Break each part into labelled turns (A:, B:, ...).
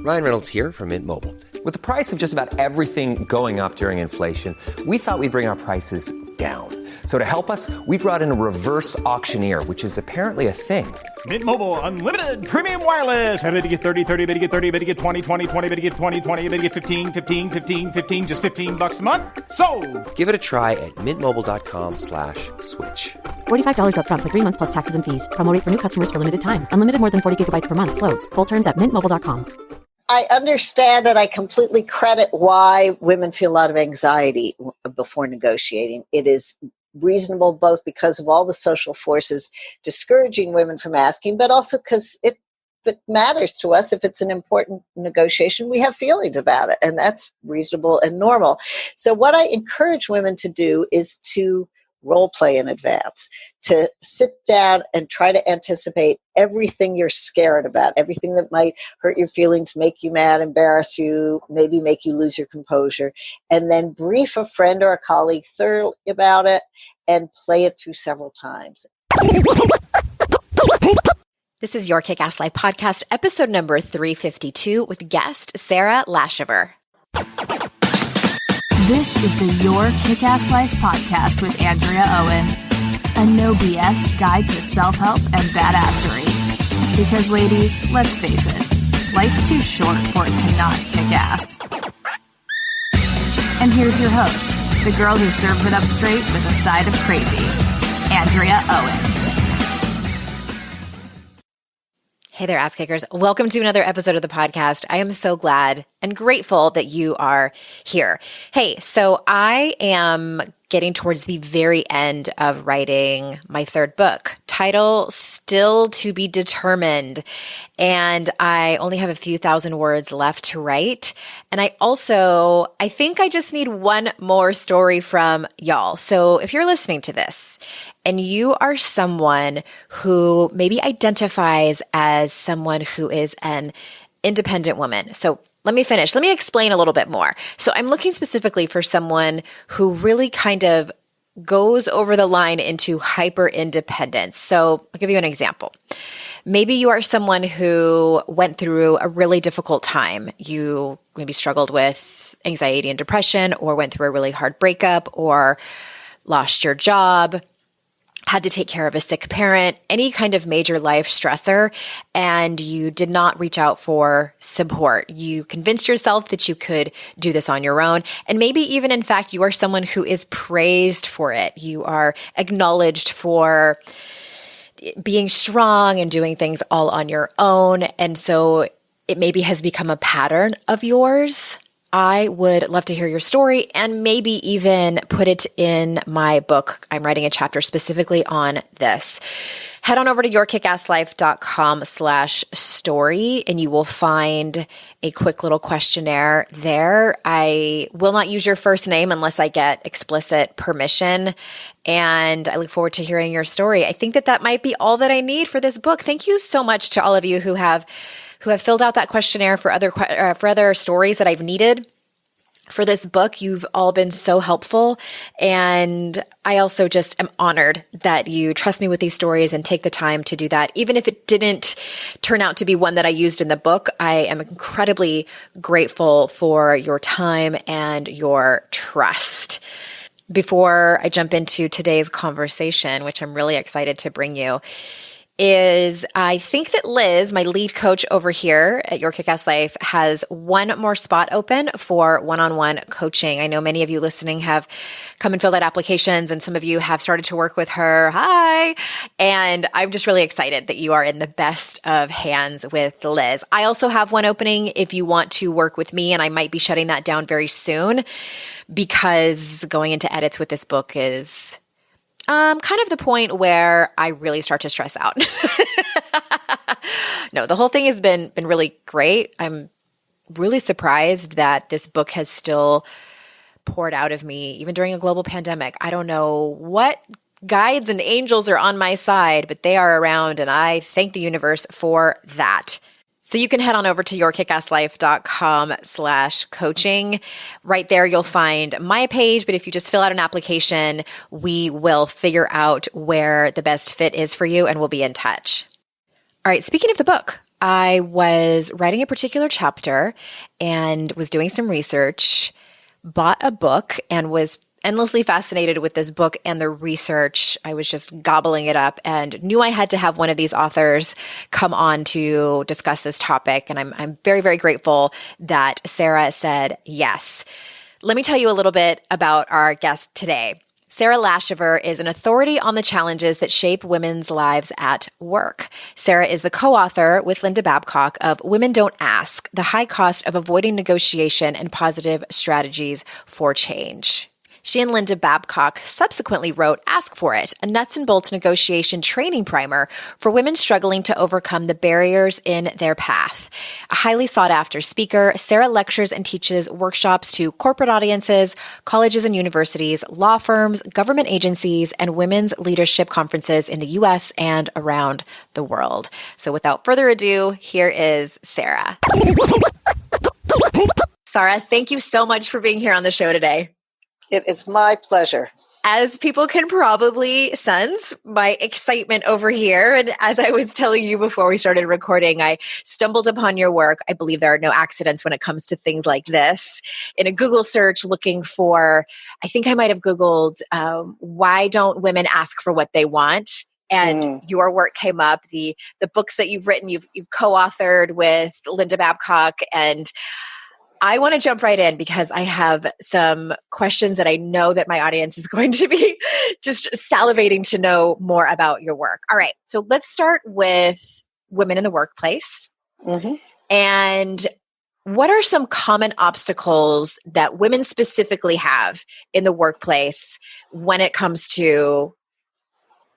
A: Ryan Reynolds here from Mint Mobile. With the price of just about everything going up during inflation, we thought we'd bring our prices down. So to help us, we brought in a reverse auctioneer, which is apparently a thing.
B: Mint Mobile Unlimited Premium Wireless. How to get 30, 30, how to get 30, how to get 20, 20, 20, how to get 20, 20, how to get 15, 15, 15, 15, just $15 a month? Sold!
A: Give it a try at mintmobile.com/switch.
C: $45 up front for 3 months plus taxes and fees. Promo rate for new customers for limited time. Unlimited more than 40 gigabytes per month. Slows full terms at mintmobile.com.
D: I understand and I completely credit why women feel a lot of anxiety before negotiating. It is reasonable both because of all the social forces discouraging women from asking, but also because if it matters to us, if it's an important negotiation, we have feelings about it, and that's reasonable and normal. So what I encourage women to do is to role play in advance, to sit down and try to anticipate everything you're scared about, everything that might hurt your feelings, make you mad, embarrass you, maybe make you lose your composure, and then brief a friend or a colleague thoroughly about it and play it through several times.
E: This is Your Kick-Ass Life podcast, episode number 352 with guest Sara Laschever.
F: This is the Your Kick-Ass Life podcast with Andrea Owen, a no BS guide to self-help and badassery. Because ladies, let's face it, life's too short for it to not kick ass. And here's your host, the girl who serves it up straight with a side of crazy, Andrea Owen.
E: Hey there, ass kickers. Welcome to another episode of the podcast. I am so glad and grateful that you are here. Hey, so I am getting towards the very end of writing my third book, title Still to Be Determined. And I only have a few thousand words left to write. And I think I just need one more story from y'all. So if you're listening to this and you are someone who maybe identifies as someone who is an independent woman. So let me finish. Let me explain a little bit more. So I'm looking specifically for someone who really kind of goes over the line into hyper independence. So I'll give you an example. Maybe you are someone who went through a really difficult time. You maybe struggled with anxiety and depression, or went through a really hard breakup, or lost your job, had to take care of a sick parent, any kind of major life stressor, and you did not reach out for support. You convinced yourself that you could do this on your own. And maybe even, in fact, you are someone who is praised for it. You are acknowledged for being strong and doing things all on your own. And so it maybe has become a pattern of yours. I would love to hear your story and maybe even put it in my book. I'm writing a chapter specifically on this. Head on over to yourkickasslife.com/story and you will find a quick little questionnaire there. I will not use your first name unless I get explicit permission. And I look forward to hearing your story. I think that might be all that I need for this book. Thank you so much to all of you who have filled out that questionnaire for other stories that I've needed for this book. You've all been so helpful. And I also just am honored that you trust me with these stories and take the time to do that. Even if it didn't turn out to be one that I used in the book, I am incredibly grateful for your time and your trust. Before I jump into today's conversation, which I'm really excited to bring you, is I think that Liz, my lead coach over here at Your Kick-Ass Life, has one more spot open for one-on-one coaching. I know many of you listening have come and filled out applications, and some of you have started to work with her. Hi! And I'm just really excited that you are in the best of hands with Liz. I also have one opening if you want to work with me, and I might be shutting that down very soon because going into edits with this book is kind of the point where I really start to stress out. No, the whole thing has been really great. I'm really surprised that this book has still poured out of me, even during a global pandemic. I don't know what guides and angels are on my side, but they are around, and I thank the universe for that. So you can head on over to yourkickasslife.com/coaching. Right there, you'll find my page. But if you just fill out an application, we will figure out where the best fit is for you and we'll be in touch. All right, speaking of the book, I was writing a particular chapter and was doing some research, bought a book, and was endlessly fascinated with this book and the research. I was just gobbling it up and knew I had to have one of these authors come on to discuss this topic. And I'm very, very grateful that Sara said yes. Let me tell you a little bit about our guest today. Sara Laschever is an authority on the challenges that shape women's lives at work. Sara is the co-author with Linda Babcock of Women Don't Ask: The High Cost of Avoiding Negotiation and Positive Strategies for Change. She and Linda Babcock subsequently wrote Ask for It, a nuts and bolts negotiation training primer for women struggling to overcome the barriers in their path. A highly sought after speaker, Sara lectures and teaches workshops to corporate audiences, colleges and universities, law firms, government agencies, and women's leadership conferences in the U.S. and around the world. So without further ado, here is Sara. Sara, thank you so much for being here on the show today.
D: It is my pleasure.
E: As people can probably sense, my excitement over here. And as I was telling you before we started recording, I stumbled upon your work. I believe there are no accidents when it comes to things like this. In a Google search looking for, I think I might have Googled, why don't women ask for what they want? And your work came up. The books that you've written, you've co-authored with Linda Babcock, and I want to jump right in because I have some questions that I know that my audience is going to be just salivating to know more about your work. All right. So let's start with women in the workplace. Mm-hmm. And what are some common obstacles that women specifically have in the workplace when it comes to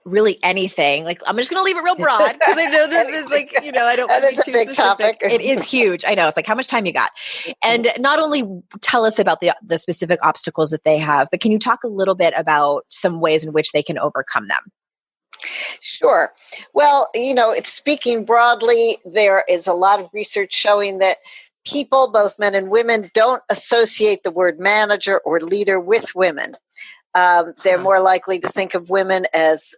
E: really anything? Like, I'm just going to leave it real broad because I know this is like, I don't want to be too specific. It's a big topic. It is huge. I know. It's like, how much time you got? And not only tell us about the specific obstacles that they have, but can you talk a little bit about some ways in which they can overcome them?
D: Sure. Well, it's speaking broadly. There is a lot of research showing that people, both men and women, don't associate the word manager or leader with women. They're more likely to think of women as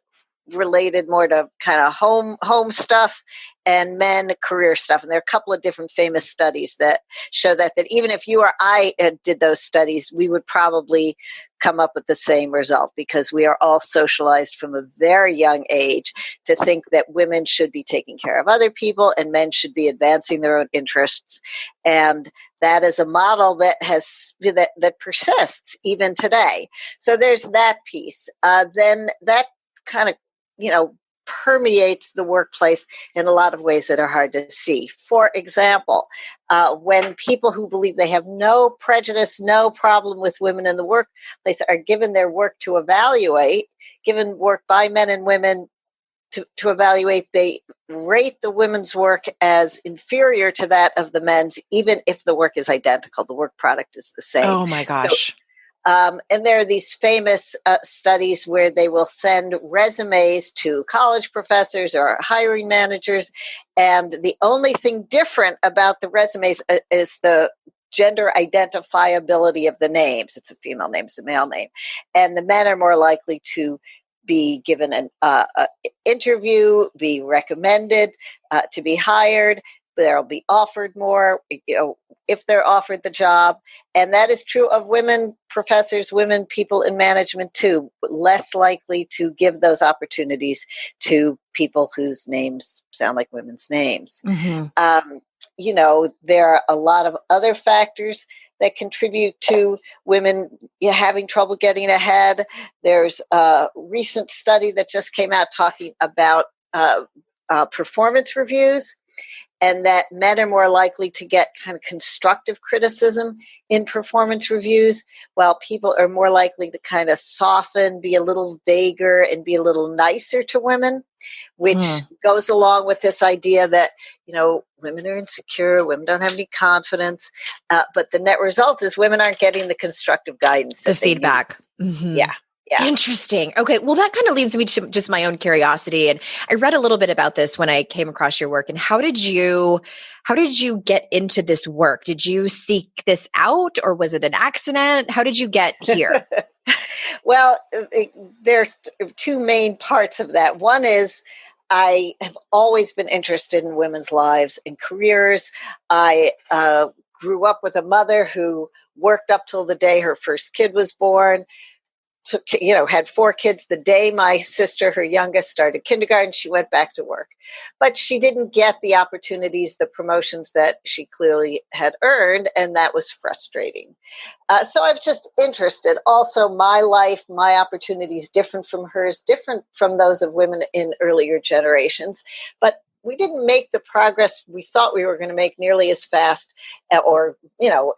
D: related more to kind of home stuff and men career stuff. And there are a couple of different famous studies that show that even if you or I did those studies, we would probably come up with the same result because we are all socialized from a very young age to think that women should be taking care of other people and men should be advancing their own interests. And that is a model that that persists even today. So there's that piece. Then that kind of permeates the workplace in a lot of ways that are hard to see. For example, when people who believe they have no prejudice, no problem with women in the workplace are given their work to evaluate, given work by men and women to evaluate, they rate the women's work as inferior to that of the men's, even if the work is identical. The work product is the same.
E: Oh my gosh.
D: And there are these famous studies where they will send resumes to college professors or hiring managers, and the only thing different about the resumes is the gender identifiability of the names. It's a female name, it's a male name. And the men are more likely to be given an interview, be recommended to be hired. They'll be offered more, if they're offered the job. And that is true of women professors, women people in management too, less likely to give those opportunities to people whose names sound like women's names. Mm-hmm. There are a lot of other factors that contribute to women having trouble getting ahead. There's a recent study that just came out talking about performance reviews, and that men are more likely to get kind of constructive criticism in performance reviews, while people are more likely to kind of soften, be a little vaguer, and be a little nicer to women, which goes along with this idea that, women are insecure, women don't have any confidence, but the net result is women aren't getting the constructive guidance.
E: The feedback.
D: Mm-hmm. Yeah. Yeah.
E: Interesting. Okay. Well, that kind of leads me to just my own curiosity. And I read a little bit about this when I came across your work. And how did you get into this work? Did you seek this out, or was it an accident? How did you get here?
D: Well, there's two main parts of that. One is I have always been interested in women's lives and careers. I grew up with a mother who worked up till the day her first kid was born. Had 4 kids the day my sister, her youngest, started kindergarten. She went back to work, but she didn't get the opportunities, the promotions that she clearly had earned, and that was frustrating. So I was just interested. Also, my life, my opportunities, different from hers, different from those of women in earlier generations, but we didn't make the progress we thought we were going to make nearly as fast or,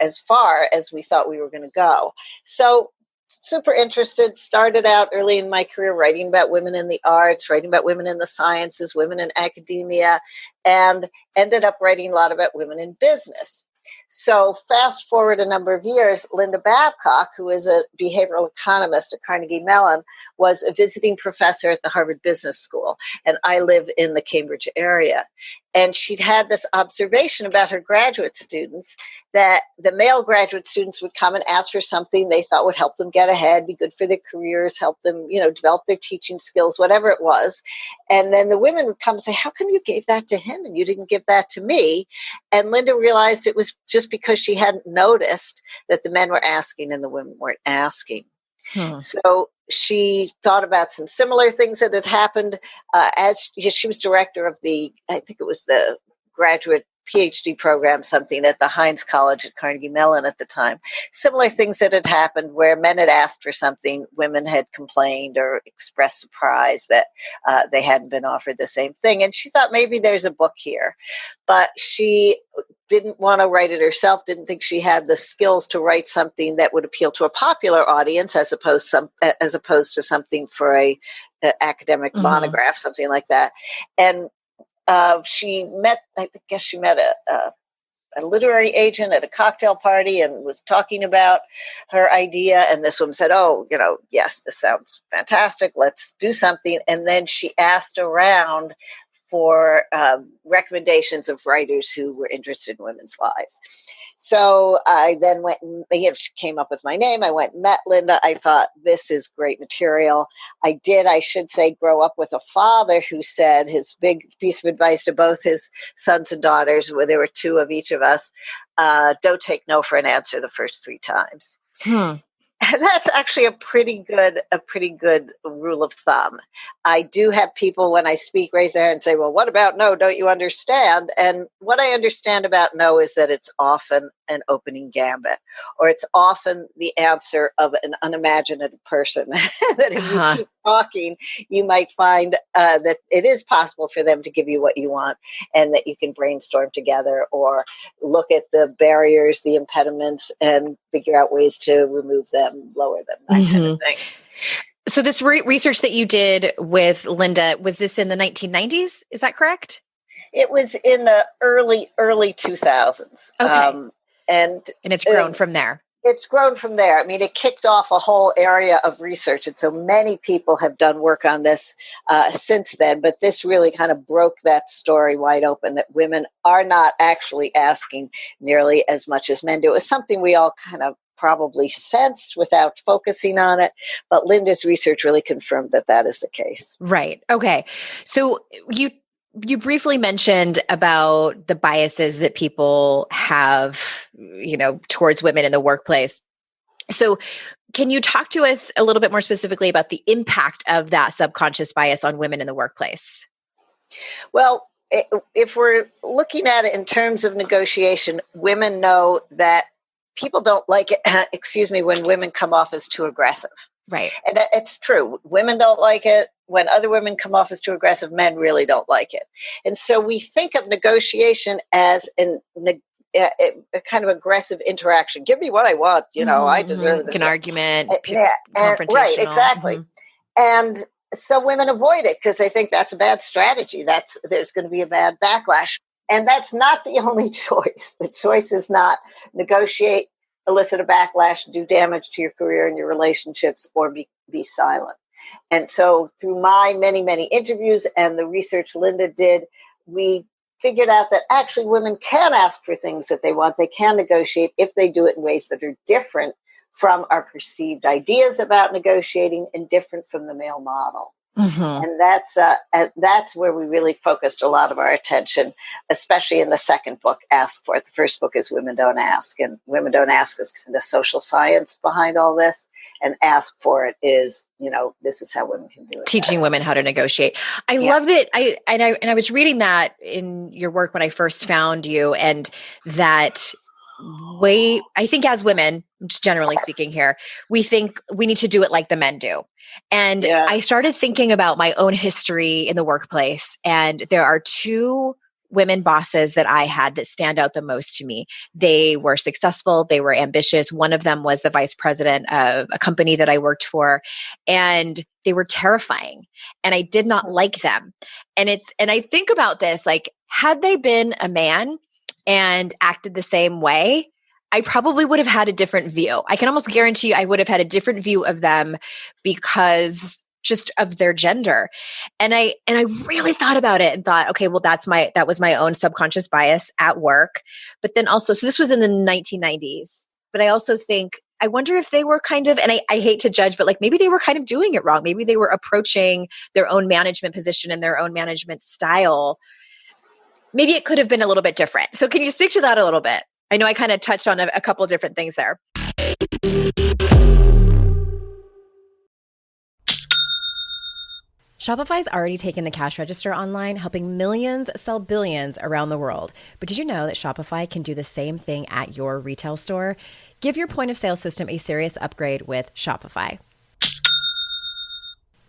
D: as far as we thought we were going to go. So super interested, started out early in my career writing about women in the arts, writing about women in the sciences, women in academia, and ended up writing a lot about women in business. So fast forward a number of years, Linda Babcock, who is a behavioral economist at Carnegie Mellon, was a visiting professor at the Harvard Business School, and I live in the Cambridge area. And she'd had this observation about her graduate students that the male graduate students would come and ask for something they thought would help them get ahead, be good for their careers, help them, develop their teaching skills, whatever it was. And then the women would come and say, how come you gave that to him and you didn't give that to me? And Linda realized it was just because she hadn't noticed that the men were asking and the women weren't asking. So she thought about some similar things that had happened as she was director of I think it was the graduate PhD program, something at the Heinz College at Carnegie Mellon at the time. Similar things that had happened where men had asked for something, women had complained or expressed surprise that they hadn't been offered the same thing. And she thought maybe there's a book here, but she didn't want to write it herself, didn't think she had the skills to write something that would appeal to a popular audience as opposed to something for a academic monograph, something like that. And she met a literary agent at a cocktail party and was talking about her idea. And this woman said, yes, this sounds fantastic. Let's do something. And then she asked around for recommendations of writers who were interested in women's lives. So I then went and she came up with my name. I went and met Linda. I thought, this is great material. I should say, grow up with a father who said his big piece of advice to both his sons and daughters, where there were 2 of each of us, don't take no for an answer the first 3 times. And that's actually a pretty good rule of thumb. I do have people when I speak raise their hand and say, well, what about no? Don't you understand? And what I understand about no is that it's often an opening gambit, or it's often the answer of an unimaginative person. That if you keep talking, you might find that it is possible for them to give you what you want, and that you can brainstorm together or look at the barriers, the impediments, and figure out ways to remove them, lower them, that kind of thing.
E: So this research that you did with Linda, was this in the 1990s? Is that correct?
D: It was in the early 2000s.
E: Okay.
D: And
E: it's grown from there.
D: It's grown from there. I mean, it kicked off a whole area of research. And so many people have done work on this since then. But this really kind of broke that story wide open, that women are not actually asking nearly as much as men do. It was something we all kind of probably sensed without focusing on it. But Linda's research really confirmed that that is the case.
E: Right. Okay. So you briefly mentioned about the biases that people have, towards women in the workplace. So can you talk to us a little bit more specifically about the impact of that subconscious bias on women in the workplace?
D: Well, if we're looking at it in terms of negotiation, women know that people don't like it, when women come off as too aggressive.
E: Right.
D: And it's true. Women don't like it. When other women come off as too aggressive, men really don't like it. And so we think of negotiation as a kind of aggressive interaction. Give me what I want. I deserve this.
E: An argument.
D: Confrontational. Right, exactly. And so women avoid it because they think that's a bad strategy. There's going to be a bad backlash. And that's not the only choice. The choice is not negotiate, elicit a backlash, do damage to your career and your relationships, or be silent. And so through my many, many interviews and the research Linda did, we figured out that actually women can ask for things that they want. They can negotiate if they do it in ways that are different from our perceived ideas about negotiating and different from the male model.
E: Mm-hmm.
D: And that's where we really focused a lot of our attention, especially in the second book, Ask For It. The first book is Women Don't Ask, and Women Don't Ask is the social science behind all this. And Ask For It is, this is how women can do it.
E: Teaching women how to negotiate. I love that. I was reading that in your work when I first found you, and that I think as women, just generally speaking here, we think we need to do it like the men do. And I started thinking about my own history in the workplace. And there are two women bosses that I had that stand out the most to me. They were successful. They were ambitious. One of them was the vice president of a company that I worked for, and they were terrifying, and I did not like them. And I think about this, like, had they been a man and acted the same way, I probably would have had a different view. I can almost guarantee you I would have had a different view of them because just of their gender. And I really thought about it and thought, okay, well, that was my own subconscious bias at work. But then also, so this was in the 1990s, but I also think, I wonder if they were kind of, and I hate to judge, but like maybe they were kind of doing it wrong. Maybe they were approaching their own management position and their own management style. Maybe it could have been a little bit different. So can you speak to that a little bit? I know I kind of touched on a couple of different things there. Shopify's already taken the cash register online, helping millions sell billions around the world. But did you know that Shopify can do the same thing at your retail store? Give your point of sale system a serious upgrade with Shopify.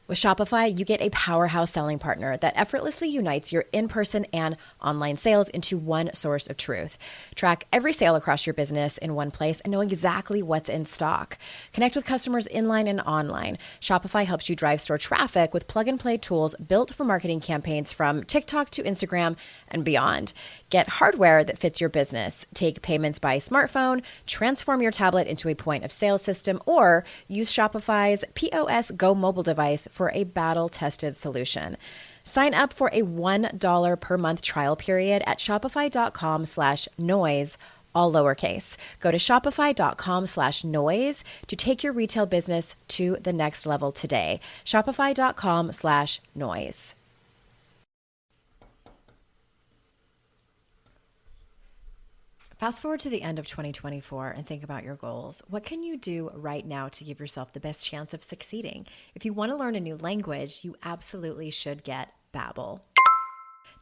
E: With Shopify, you get a powerhouse selling partner that effortlessly unites your in-person and online sales into one source of truth. Track every sale across your business in one place and know exactly what's in stock. Connect with customers inline and online. Shopify helps you drive store traffic with plug-and-play tools built for marketing campaigns from TikTok to Instagram and beyond. Get hardware that fits your business. Take payments by smartphone, transform your tablet into a point of sale system, or use Shopify's POS Go mobile device for a battle-tested solution. Sign up for a $1 per month trial period at shopify.com/noise, all lowercase. Go to shopify.com/noise to take your retail business to the next level today. Shopify.com/noise. Fast forward to the end of 2024 and think about your goals. What can you do right now to give yourself the best chance of succeeding? If you want to learn a new language, you absolutely should get Babbel.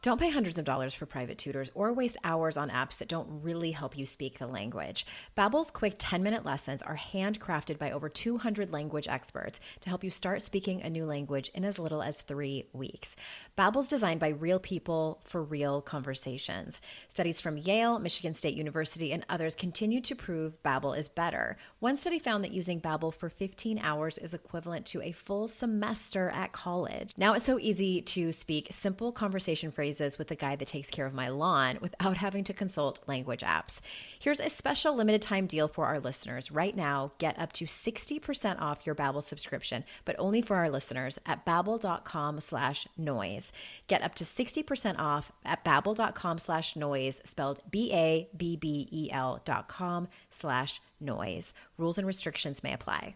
E: Don't pay hundreds of dollars for private tutors or waste hours on apps that don't really help you speak the language. Babbel's quick 10-minute lessons are handcrafted by over 200 language experts to help you start speaking a new language in as little as 3 weeks. Babbel's designed by real people for real conversations. Studies from Yale, Michigan State University, and others continue to prove Babbel is better. One study found that using Babbel for 15 hours is equivalent to a full semester at college. Now it's so easy to speak simple conversation phrases with the guy that takes care of my lawn without having to consult language apps. Here's a special limited time deal for our listeners. Right now, get up to 60% off your Babbel subscription, but only for our listeners at babbel.com/noise. Get up to 60% off at babbel.com/noise, spelled BABBEL.com/noise. Rules and restrictions may apply.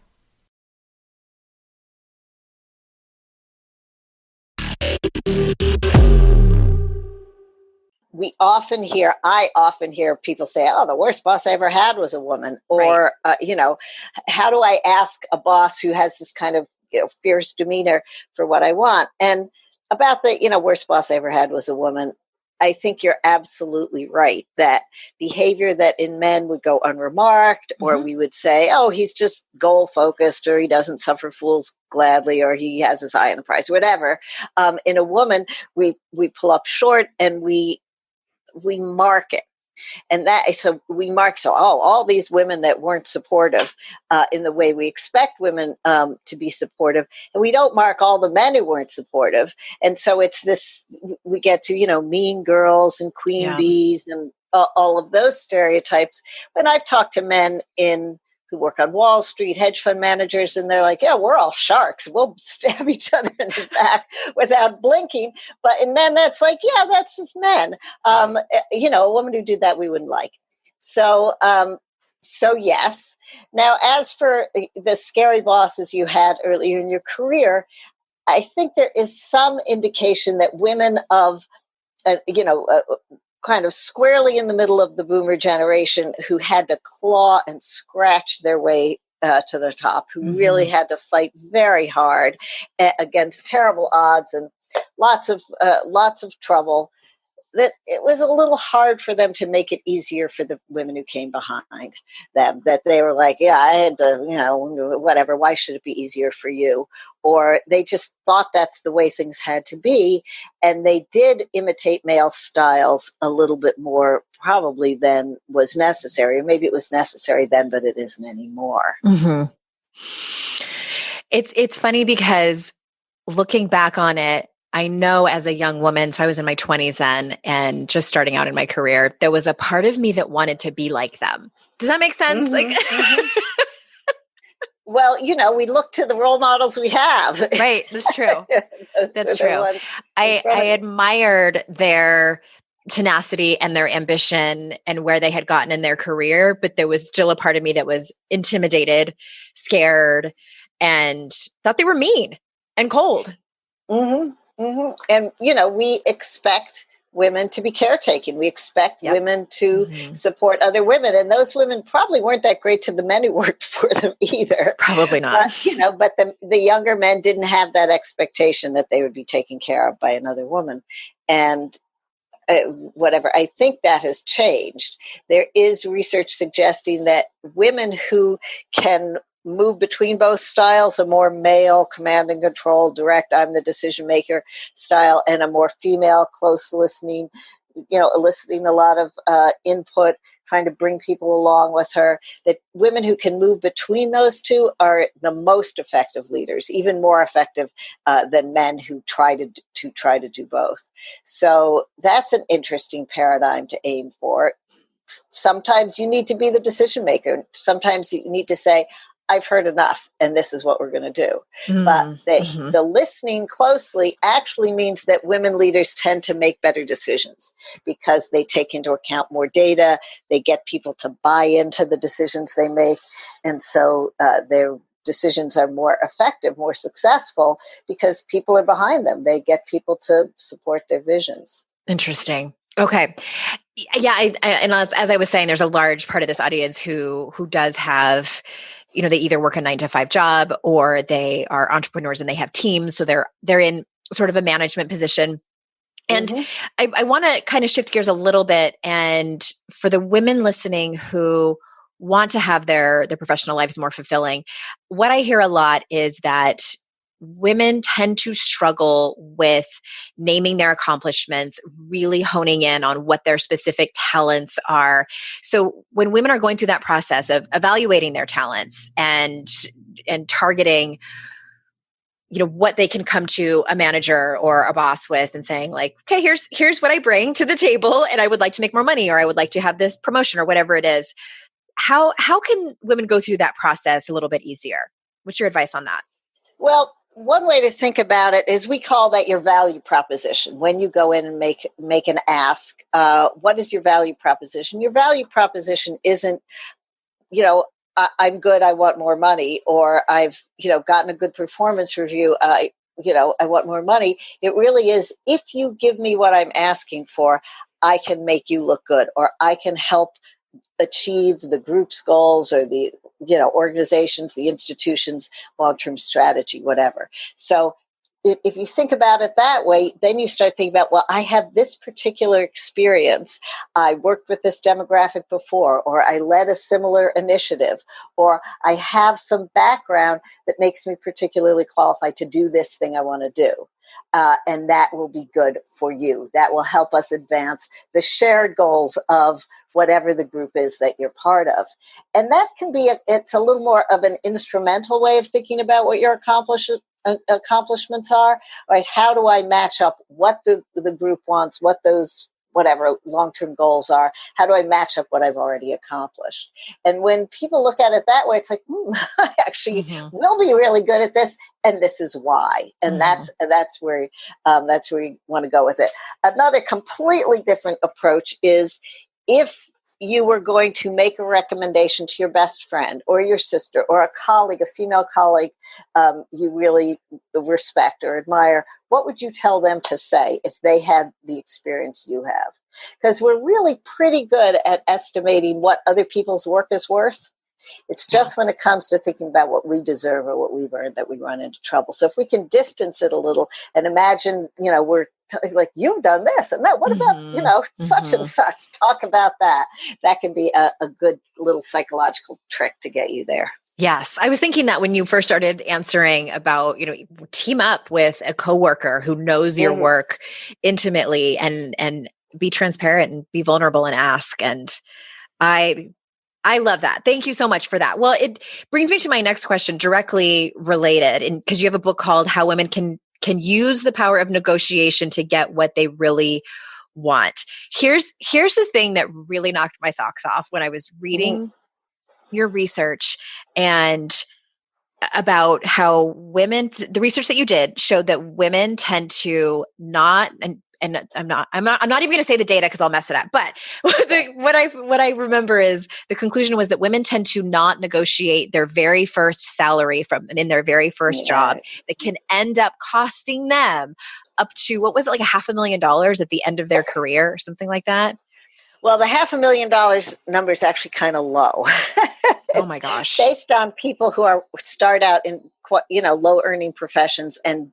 D: I often hear people say, oh, the worst boss I ever had was a woman. Or,
E: right.
D: How do I ask a boss who has this kind of, fierce demeanor for what I want? And about the, worst boss I ever had was a woman. I think you're absolutely right that behavior that in men would go unremarked, or we would say, oh, he's just goal focused, or he doesn't suffer fools gladly, or he has his eye on the prize, whatever. In a woman, we pull up short and we mark it. And all these women that weren't supportive in the way we expect women to be supportive, and we don't mark all the men who weren't supportive. And so it's this, we get to, mean girls and queen bees and all of those stereotypes. When I've talked to men who work on Wall Street, hedge fund managers, and they're like, yeah, we're all sharks. We'll stab each other in the back without blinking. But in men, that's like, yeah, that's just men. A woman who did that, we wouldn't like. So yes. Now, as for the scary bosses you had earlier in your career, I think there is some indication that women of, kind of squarely in the middle of the boomer generation who had to claw and scratch their way to the top, who really had to fight very hard against terrible odds and lots of trouble, that it was a little hard for them to make it easier for the women who came behind them, that they were like, yeah, I had to, whatever, why should it be easier for you? Or they just thought that's the way things had to be. And they did imitate male styles a little bit more probably than was necessary. Or maybe it was necessary then, but it isn't anymore.
E: Mm-hmm. It's funny because looking back on it, I know as a young woman, so I was in my 20s then and just starting out in my career, there was a part of me that wanted to be like them. Does that make sense?
D: Well, we look to the role models we have.
E: Right. That's true. That's true. I admired their tenacity and their ambition and where they had gotten in their career, but there was still a part of me that was intimidated, scared, and thought they were mean and cold.
D: Mm-hmm. Mm-hmm. And, we expect women to be caretaking. We expect women to support other women. And those women probably weren't that great to the men who worked for them either.
E: Probably not.
D: But the younger men didn't have that expectation that they would be taken care of by another woman. And whatever, I think that has changed. There is research suggesting that women who can move between both styles, a more male command and control, direct, I'm the decision maker style, and a more female close listening, eliciting a lot of input, trying to bring people along with her, that women who can move between those two are the most effective leaders, even more effective than men who try to do both. So that's an interesting paradigm to aim for. Sometimes you need to be the decision maker. Sometimes you need to say, I've heard enough, and this is what we're going to do. But the listening closely actually means that women leaders tend to make better decisions because they take into account more data. They get people to buy into the decisions they make. And so their decisions are more effective, more successful because people are behind them. They get people to support their visions.
E: Interesting. Okay. Yeah. And as I was saying, there's a large part of this audience who does have, they either work a 9-to-5 job or they are entrepreneurs and they have teams. So they're in sort of a management position. And I want to kind of shift gears a little bit. And for the women listening who want to have their professional lives more fulfilling, what I hear a lot is that women tend to struggle with naming their accomplishments, really honing in on what their specific talents are. So when women are going through that process of evaluating their talents and targeting, what they can come to a manager or a boss with and saying like, okay, here's what I bring to the table and I would like to make more money or I would like to have this promotion or whatever it is. How can women go through that process a little bit easier? What's your advice on that?
D: Well, one way to think about it is we call that your value proposition. When you go in and make an ask, what is your value proposition? Your value proposition isn't, I'm good, I want more money, or I've, gotten a good performance review, I want more money. It really is, if you give me what I'm asking for, I can make you look good, or I can help achieve the group's goals or the organizations, the institutions, long-term strategy, whatever. So if you think about it that way, then you start thinking about, well, I have this particular experience. I worked with this demographic before, or I led a similar initiative, or I have some background that makes me particularly qualified to do this thing I want to do. And that will be good for you. That will help us advance the shared goals of whatever the group is that you're part of. And that can be, it's a little more of an instrumental way of thinking about what your accomplishments are, right? How do I match up what the group wants, what those whatever long-term goals are? How do I match up what I've already accomplished? And when people look at it that way, it's like, I actually will be really good at this, and this is why. And that's where you want to go with it. Another completely different approach is if you were going to make a recommendation to your best friend or your sister or a colleague, a female colleague you really respect or admire, what would you tell them to say if they had the experience you have? Because we're really pretty good at estimating what other people's work is worth. It's just when it comes to thinking about what we deserve or what we've earned that we run into trouble. So if we can distance it a little and imagine, we're like, you've done this and that, what about, such and such, talk about that. That can be a good little psychological trick to get you there.
E: Yes. I was thinking that when you first started answering about, team up with a coworker who knows your work intimately and be transparent and be vulnerable and ask. And I love that. Thank you so much for that. Well, it brings me to my next question, directly related, and because you have a book called How Women Can Use the Power of Negotiation to Get What They Really Want. Here's the thing that really knocked my socks off when I was reading your research and about how the research that you did showed that women tend to not, and I'm not even going to say the data because I'll mess it up. But what I remember is the conclusion was that women tend to not negotiate their very first salary in their very first job that can end up costing them up to, what was it, like $500,000 at the end of their career or something like that?
D: Well, the $500,000 number is actually kind of low.
E: Oh my gosh!
D: Based on people who start out in low earning professions and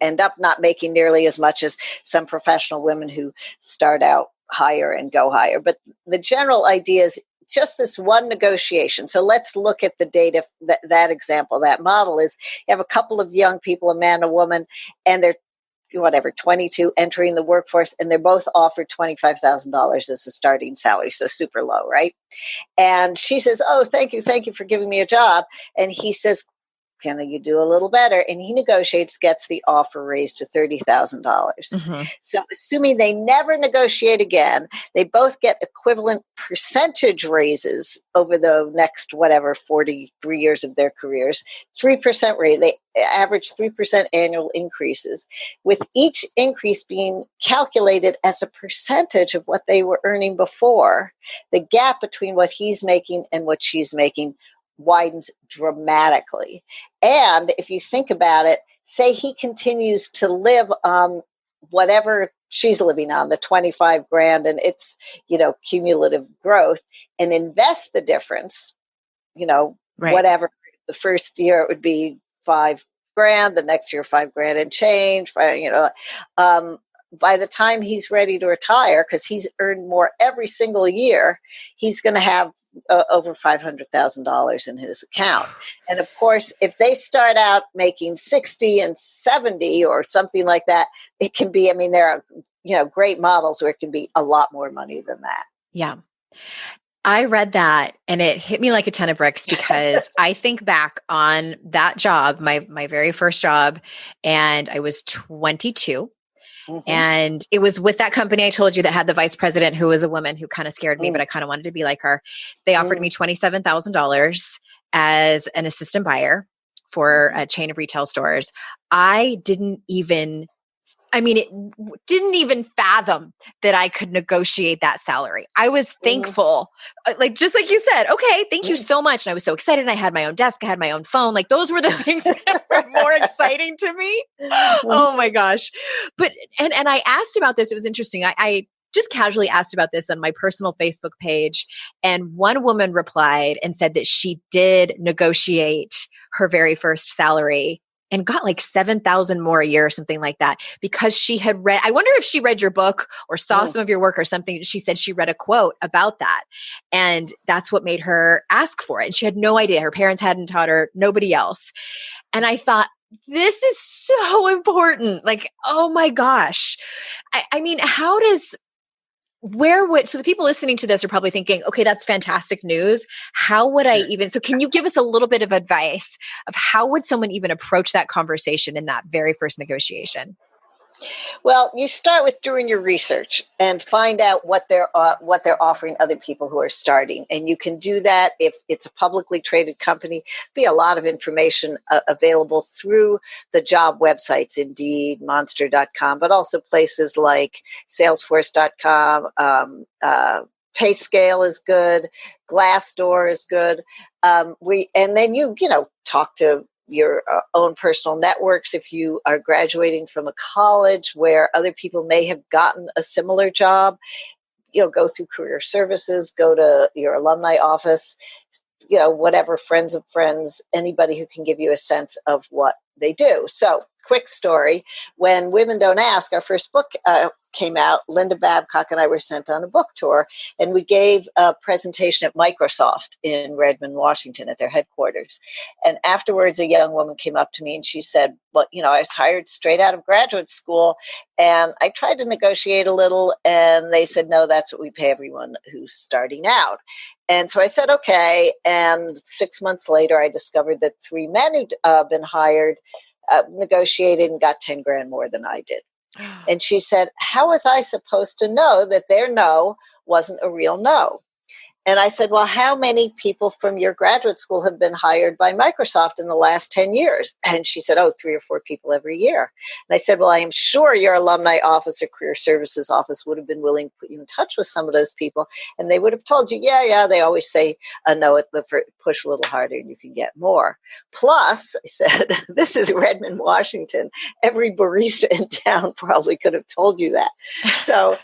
D: end up not making nearly as much as some professional women who start out higher and go higher. But the general idea is just this one negotiation. So let's look at the data, that example, that model is you have a couple of young people, a man, a woman, and they're 22 entering the workforce, and they're both offered $25,000 as a starting salary. So super low, right? And she says, oh, thank you for giving me a job. And he says, can you do a little better? And he negotiates, gets the offer raised to $30,000. So assuming they never negotiate again, they both get equivalent percentage raises over the next 43 years of their careers, 3% rate. They average 3% annual increases, with each increase being calculated as a percentage of what they were earning before. The gap between what he's making and what she's making widens dramatically. And if you think about it, say he continues to live on whatever she's living on, the 25 grand, and it's, cumulative growth, and invest the difference, whatever. The first year it would be 5 grand, the next year 5 grand and change, by the time he's ready to retire, because he's earned more every single year, he's going to have over $500,000 in his account. And of course, if they start out making 60 and 70 or something like that, it can be, there are, great models where it can be a lot more money than that.
E: Yeah. I read that and it hit me like a ton of bricks because I think back on that job, my very first job, and I was 22. And it was with that company I told you that had the vice president who was a woman who kind of scared me, but I kind of wanted to be like her. They offered me $27,000 as an assistant buyer for a chain of retail stores. It didn't even fathom that I could negotiate that salary. I was thankful, just like you said, okay, thank you so much. And I was so excited. And I had my own desk. I had my own phone. Like those were the things that were more exciting to me. Oh my gosh. But, and I asked about this. It was interesting. I just casually asked about this on my personal Facebook page. And one woman replied and said that she did negotiate her very first salary and got like 7,000 more a year or something like that because she had read, I wonder if she read your book or saw some of your work or something. She said she read a quote about that. And that's what made her ask for it. And she had no idea. Her parents hadn't taught her, nobody else. And I thought, this is so important. Like, oh my gosh. So the people listening to this are probably thinking, okay, that's fantastic news. How would so can you give us a little bit of advice of how would someone even approach that conversation in that very first negotiation?
D: Well, you start with doing your research and find out what they're offering other people who are starting. And you can do that if it's a publicly traded company. Be a lot of information available through the job websites, Indeed, Monster.com, but also places like Salesforce.com, pay scale is good. Glassdoor is good. And then you talk to your own personal networks. If you are graduating from a college where other people may have gotten a similar job, go through career services, go to your alumni office, whatever, friends of friends, anybody who can give you a sense of what they do. So, quick story. When Women Don't Ask, our first book came out, Linda Babcock and I were sent on a book tour, and we gave a presentation at Microsoft in Redmond, Washington, at their headquarters. And afterwards, a young woman came up to me and she said, well, I was hired straight out of graduate school, and I tried to negotiate a little, and they said, no, that's what we pay everyone who's starting out. And so I said, okay. And 6 months later, I discovered that 3 men who'd been hired negotiated and got 10 grand more than I did. And she said, how was I supposed to know that their no wasn't a real no? And I said, well, how many people from your graduate school have been hired by Microsoft in the last 10 years? And she said, 3 or 4 people every year. And I said, well, I am sure your alumni office or career services office would have been willing to put you in touch with some of those people. And they would have told you, yeah, they always say no, push a little harder and you can get more. Plus, I said, this is Redmond, Washington. Every barista in town probably could have told you that. So,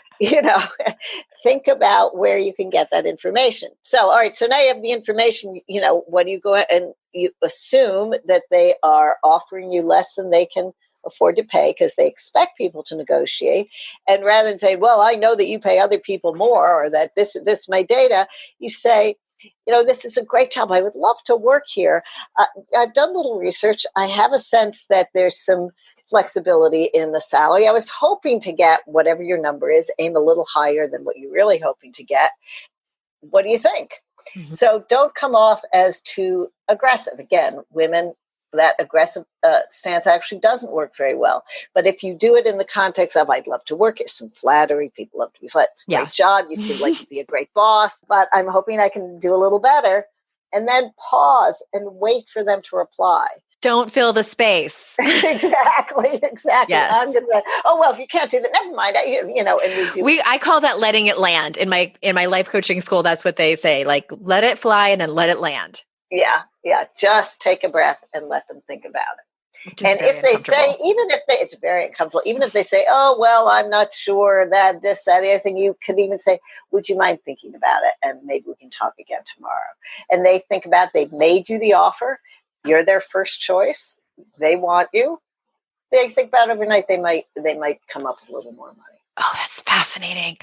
D: think about where you can get that information. So, all right, so now you have the information, what do you go and you assume that they are offering you less than they can afford to pay because they expect people to negotiate. And rather than say, well, I know that you pay other people more or that this is my data, you say, this is a great job. I would love to work here. I've done a little research. I have a sense that there's some flexibility in the salary. I was hoping to get whatever your number is, aim a little higher than what you're really hoping to get. What do you think? Mm-hmm. So don't come off as too aggressive. Again, women, that aggressive stance actually doesn't work very well. But if you do it in the context of, I'd love to work here, some flattery, people love to be flat. It's a great job. You seem like you'd be a great boss, but I'm hoping I can do a little better. And then pause and wait for them to reply.
E: Don't fill the space.
D: Exactly.
E: Yes.
D: I'm gonna. Well, if you can't do that, never mind. And
E: I call that letting it land in my life coaching school. That's what they say. Like, let it fly and then let it land.
D: Yeah. Just take a breath and let them think about it. And if they say, it's very uncomfortable. Even if they say, oh, well, I'm not sure that this, that, the other thing, you could even say, would you mind thinking about it? And maybe we can talk again tomorrow. And they think about it. They've made you the offer. You're their first choice. They want you. They think about it overnight. They might come up with a little more money.
E: Oh, that's fascinating.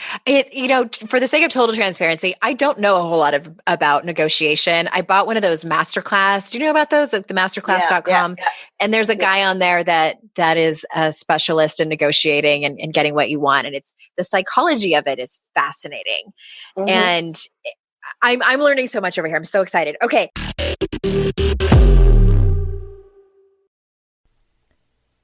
E: For the sake of total transparency, I don't know a whole lot about negotiation. I bought one of those masterclass. Do you know about those? Like the masterclass.com. Yeah. And there's a guy on there that is a specialist in negotiating and getting what you want. And it's the psychology of it is fascinating. Mm-hmm. And I'm learning so much over here. I'm so excited. Okay.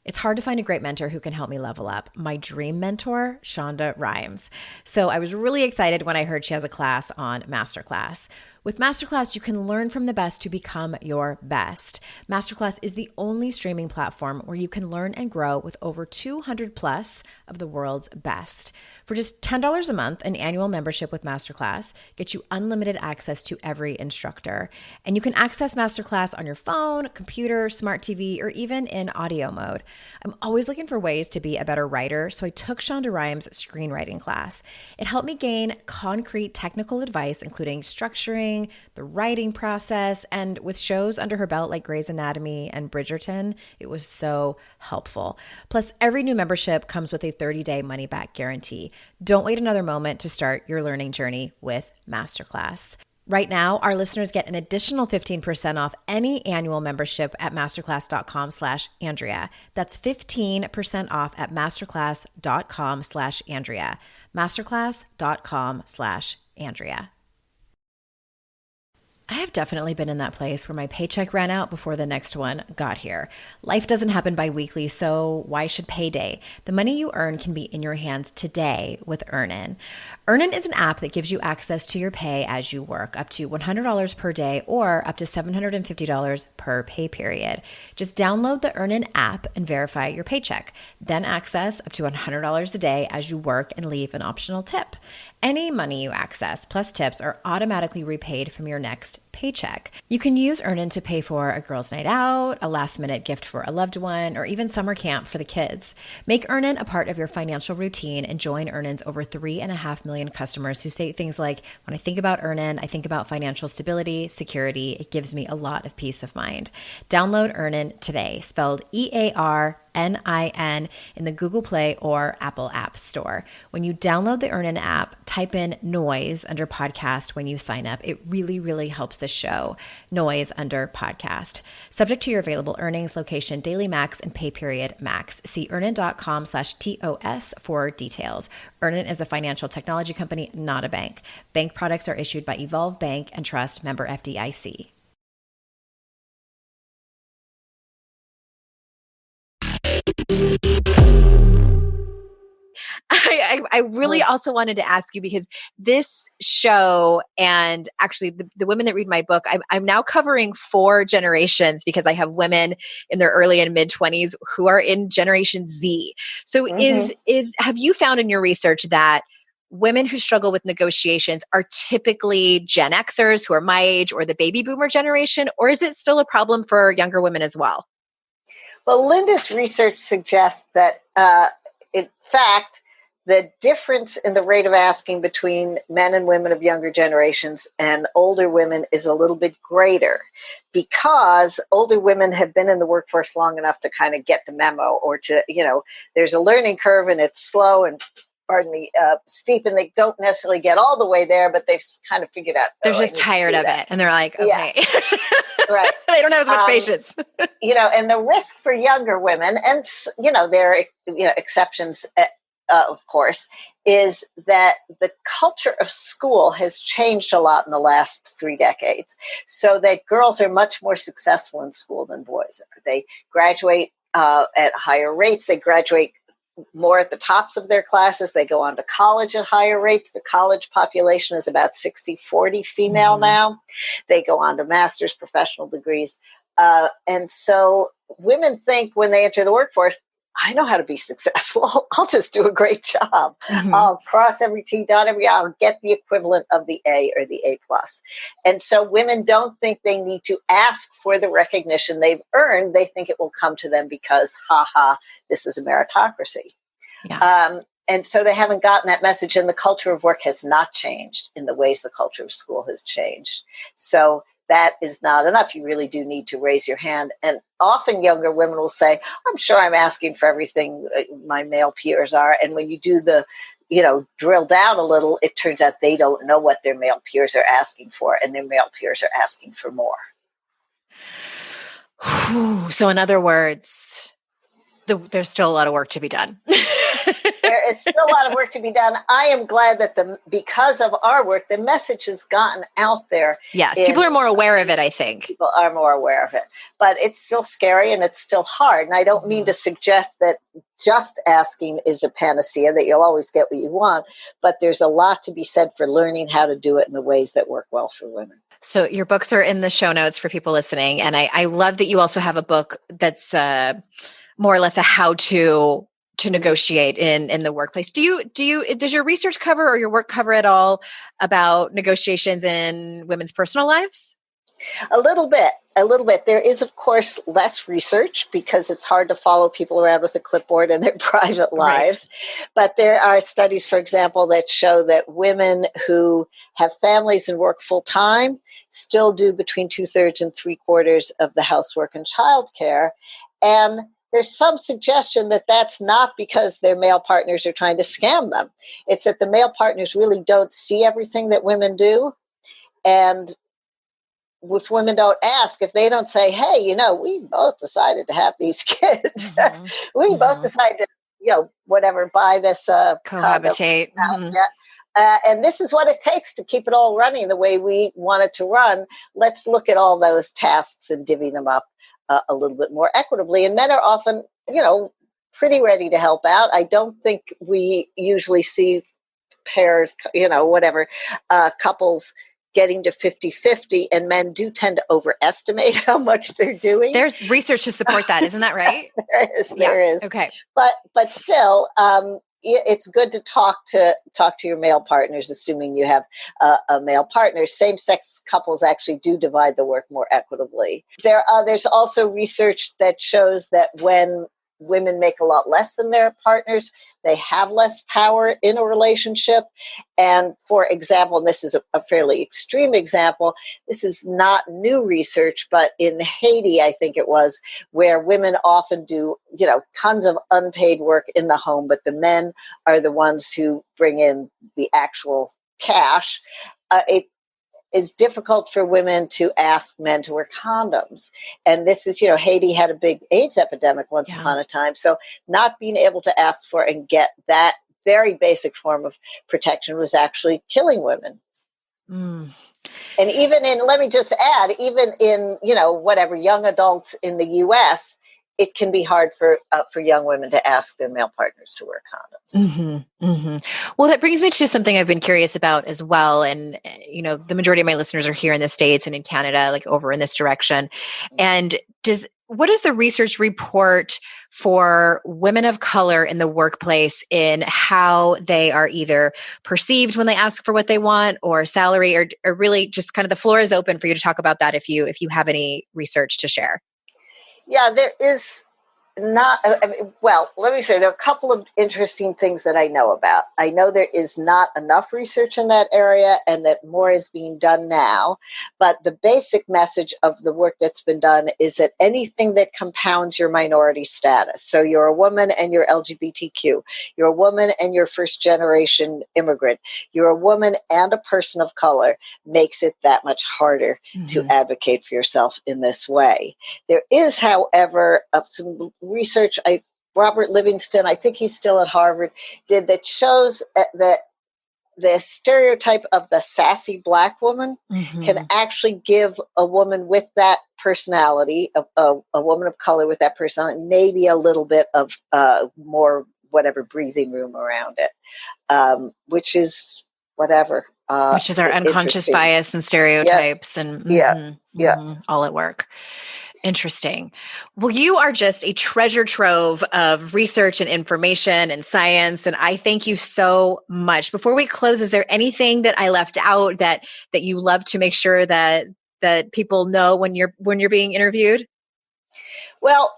E: It's hard to find a great mentor who can help me level up. My dream mentor, Shonda Rhimes. So I was really excited when I heard she has a class on Masterclass. With Masterclass, you can learn from the best to become your best. Masterclass is the only streaming platform where you can learn and grow with over 200 plus of the world's best. For just $10 a month, an annual membership with Masterclass gets you unlimited access to every instructor. And you can access Masterclass on your phone, computer, smart TV, or even in audio mode. I'm always looking for ways to be a better writer, so I took Shonda Rhimes' screenwriting class. It helped me gain concrete technical advice, including structuring, the writing process, and with shows under her belt like Grey's Anatomy and Bridgerton, it was so helpful. Plus, every new membership comes with a 30-day money-back guarantee. Don't wait another moment to start your learning journey with Masterclass. Right now, our listeners get an additional 15% off any annual membership at masterclass.com/Andrea. That's 15% off at masterclass.com/Andrea. Masterclass.com/Andrea. I have definitely been in that place where my paycheck ran out before the next one got here. Life doesn't happen bi-weekly, so why should payday? The money you earn can be in your hands today with Earnin. Earnin is an app that gives you access to your pay as you work, up to $100 per day or up to $750 per pay period. Just download the Earnin app and verify your paycheck. Then access up to $100 a day as you work and leave an optional tip. Any money you access plus tips are automatically repaid from your next paycheck. You can use Earnin to pay for a girls' night out, a last-minute gift for a loved one, or even summer camp for the kids. Make Earnin a part of your financial routine and join Earnin's over 3.5 million customers who say things like, when I think about Earnin, I think about financial stability, security. It gives me a lot of peace of mind. Download Earnin today, spelled EARNIN, in the Google Play or Apple App Store. When you download the Earnin app, type in noise under podcast when you sign up. It really, really helps the show. Noise under podcast. Subject to your available earnings, location, daily max, and pay period max. See earnin.com/TOS for details. Earnin is a financial technology company, not a bank. Bank products are issued by Evolve Bank and Trust, member FDIC. I really also wanted to ask you, because this show and actually the women that read my book, I'm now covering 4 generations because I have women in their early and mid 20s who are in Generation Z. So have you found in your research that women who struggle with negotiations are typically Gen Xers who are my age or the baby boomer generation, or is it still a problem for younger women as well?
D: Well, Linda's research suggests that, in fact, the difference in the rate of asking between men and women of younger generations and older women is a little bit greater, because older women have been in the workforce long enough to kind of get the memo, or to, there's a learning curve and it's slow and, steep, and they don't necessarily get all the way there, but they've kind of figured out.
E: They're just tired of it. And they're like, okay.
D: Yeah. Right.
E: They don't have as much patience.
D: And the risk for younger women, and, there are exceptions, of course, is that the culture of school has changed a lot in the last 3 decades, so that girls are much more successful in school than boys are. They graduate at higher rates. They graduate more at the tops of their classes. They go on to college at higher rates. The college population is about 60-40 female now. They go on to master's, professional degrees. And so women think when they enter the workforce, I know how to be successful. I'll just do a great job. I'll cross every T, dot every I, I'll get the equivalent of the A or the A+. And so women don't think they need to ask for the recognition they've earned. They think it will come to them because, this is a meritocracy.
E: Yeah.
D: And so they haven't gotten that message, and the culture of work has not changed in the ways the culture of school has changed. So that is not enough. You really do need to raise your hand. And often younger women will say, I'm sure I'm asking for everything my male peers are. And when you do the, drill down a little, it turns out they don't know what their male peers are asking for, and their male peers are asking for more.
E: So in other words, there's still a lot of work to be done.
D: There is still a lot of work to be done. I am glad that because of our work, the message has gotten out there.
E: Yes, people are more aware of it, I think.
D: People are more aware of it. But it's still scary and it's still hard. And I don't mean to suggest that just asking is a panacea, that you'll always get what you want. But there's a lot to be said for learning how to do it in the ways that work well for women.
E: So your books are in the show notes for people listening. And I love that you also have a book that's more or less a how-to negotiate in the workplace. Does your research cover or your work cover at all about negotiations in women's personal lives?
D: A little bit. There is, of course, less research because it's hard to follow people around with a clipboard in their private lives. Right. But there are studies, for example, that show that women who have families and work full time still do between 2/3 and 3/4 of the housework and childcare. And there's some suggestion that that's not because their male partners are trying to scam them. It's that the male partners really don't see everything that women do. And if women don't ask, if they don't say, hey, we both decided to have these kids. We both decided to, buy this
E: cohabitate.
D: And this is what it takes to keep it all running the way we want it to run. Let's look at all those tasks and divvy them up a little bit more equitably. And men are often, pretty ready to help out. I don't think we usually see pairs, couples getting to 50-50, and men do tend to overestimate how much they're doing.
E: There's research to support that. Isn't that right?
D: There is.
E: Okay.
D: But still, it's good to talk to your male partners, assuming you have a male partner. Same-sex couples actually do divide the work more equitably. There's also research that shows that when women make a lot less than their partners, they have less power in a relationship. And for example, and this is a fairly extreme example, this is not new research, but in Haiti, I think it was, where women often do, tons of unpaid work in the home, but the men are the ones who bring in the actual cash. It is difficult for women to ask men to wear condoms. And this is, Haiti had a big AIDS epidemic once upon a time. So not being able to ask for and get that very basic form of protection was actually killing women. Mm. And let me just add, even in, young adults in the US, it can be hard for young women to ask their male partners to wear condoms.
E: Mm-hmm, mm-hmm. Well, that brings me to something I've been curious about as well. And, the majority of my listeners are here in the States and in Canada, like over in this direction. And what does the research report for women of color in the workplace in how they are either perceived when they ask for what they want or salary, or really just kind of the floor is open for you to talk about that if you have any research to share?
D: Yeah, there is not, let me show you. There are a couple of interesting things that I know about. I know there is not enough research in that area and that more is being done now. But the basic message of the work that's been done is that anything that compounds your minority status, so you're a woman and you're LGBTQ, you're a woman and you're first generation immigrant, you're a woman and a person of color, makes it that much harder to advocate for yourself in this way. There is, however, some research Robert Livingston, I think he's still at Harvard, did that shows that the stereotype of the sassy Black woman can actually give a woman with that personality, a woman of color with that personality, maybe a little bit of more breathing room around it, which is whatever.
E: Which is our unconscious bias and stereotypes and all at work. Interesting. Well, you are just a treasure trove of research and information and science, and I thank you so much. Before we close, is there anything that I left out that you love to make sure that people know when you're being interviewed?
D: Well,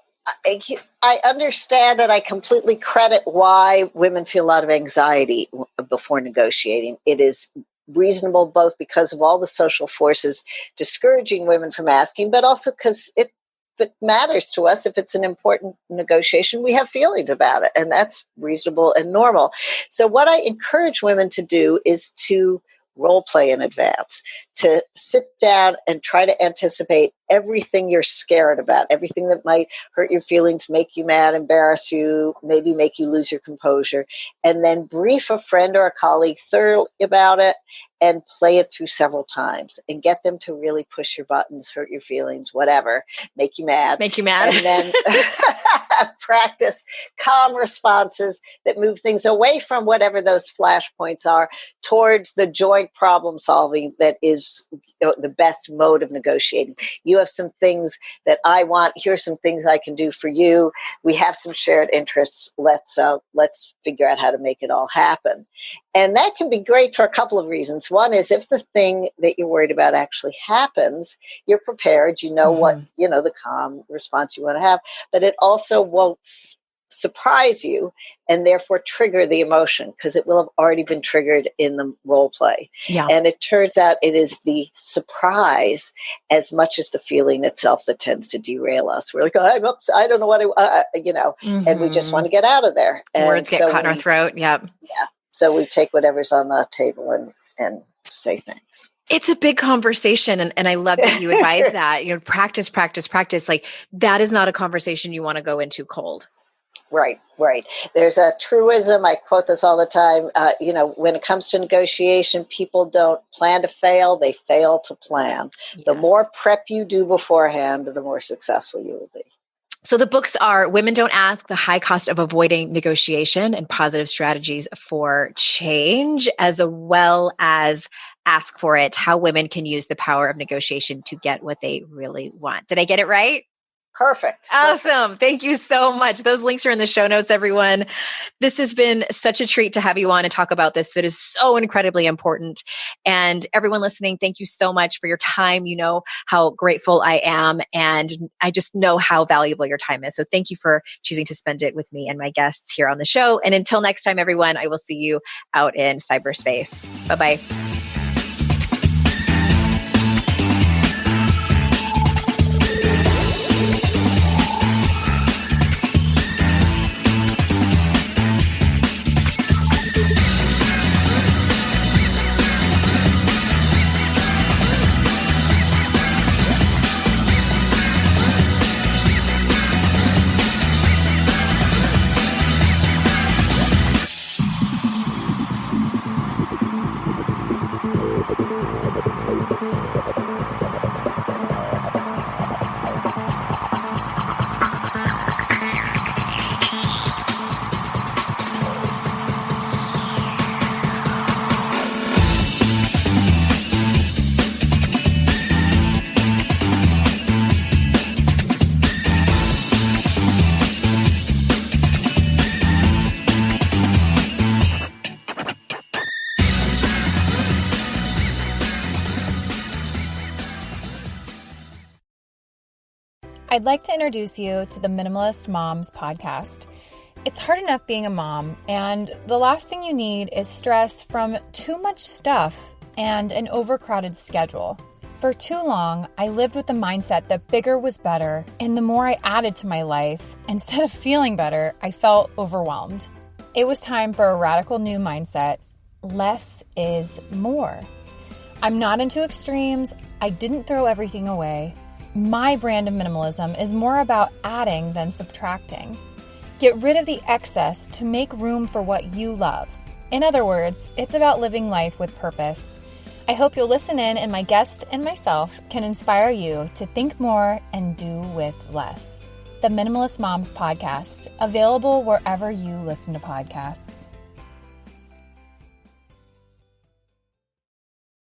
D: I understand and I completely credit why women feel a lot of anxiety before negotiating. It is reasonable both because of all the social forces discouraging women from asking, but also because if it matters to us, if it's an important negotiation, we have feelings about it, and that's reasonable and normal. So what I encourage women to do is to role play in advance, to sit down and try to anticipate everything you're scared about, everything that might hurt your feelings, make you mad, embarrass you, maybe make you lose your composure, and then brief a friend or a colleague thoroughly about it and play it through several times and get them to really push your buttons, hurt your feelings, whatever, make you mad. And then practice calm responses that move things away from whatever those flashpoints are towards the joint problem solving that is the best mode of negotiating. You have some things that I want. Here's some things I can do for you. We have some shared interests. Let's figure out how to make it all happen. And that can be great for a couple of reasons. One is if the thing that you're worried about actually happens, you're prepared, you know what, the calm response you want to have, but it also won't surprise you and therefore trigger the emotion because it will have already been triggered in the role play. Yeah. And it turns out it is the surprise as much as the feeling itself that tends to derail us. We're like, I'm upset, I don't know what and we just want to get out of there. And
E: words get caught in our throat. Yep.
D: Yeah. So we take whatever's on the table and say things.
E: It's a big conversation. And I love that you advise that, practice. Like that is not a conversation you want to go into cold.
D: Right. There's a truism. I quote this all the time. When it comes to negotiation, people don't plan to fail. They fail to plan. Yes. The more prep you do beforehand, the more successful you will be.
E: So the books are Women Don't Ask, The High Cost of Avoiding Negotiation and Positive Strategies for Change, as well as Ask for It, How Women Can Use the Power of Negotiation to Get What They Really Want. Did I get it right?
D: Perfect.
E: Awesome. Thank you so much. Those links are in the show notes, everyone. This has been such a treat to have you on and talk about this that is so incredibly important. And everyone listening, thank you so much for your time. You know how grateful I am, and I just know how valuable your time is. So thank you for choosing to spend it with me and my guests here on the show. And until next time, everyone, I will see you out in cyberspace. Bye-bye.
F: I'd like to introduce you to the Minimalist Moms podcast. It's hard enough being a mom, and the last thing you need is stress from too much stuff and an overcrowded schedule. For too long, I lived with the mindset that bigger was better, and the more I added to my life, instead of feeling better, I felt overwhelmed. It was time for a radical new mindset. Less is more. I'm not into extremes. I didn't throw everything away. My brand of minimalism is more about adding than subtracting. Get rid of the excess to make room for what you love. In other words, it's about living life with purpose. I hope you'll listen in, and my guest and myself can inspire you to think more and do with less. The Minimalist Moms podcast, available wherever you listen to podcasts.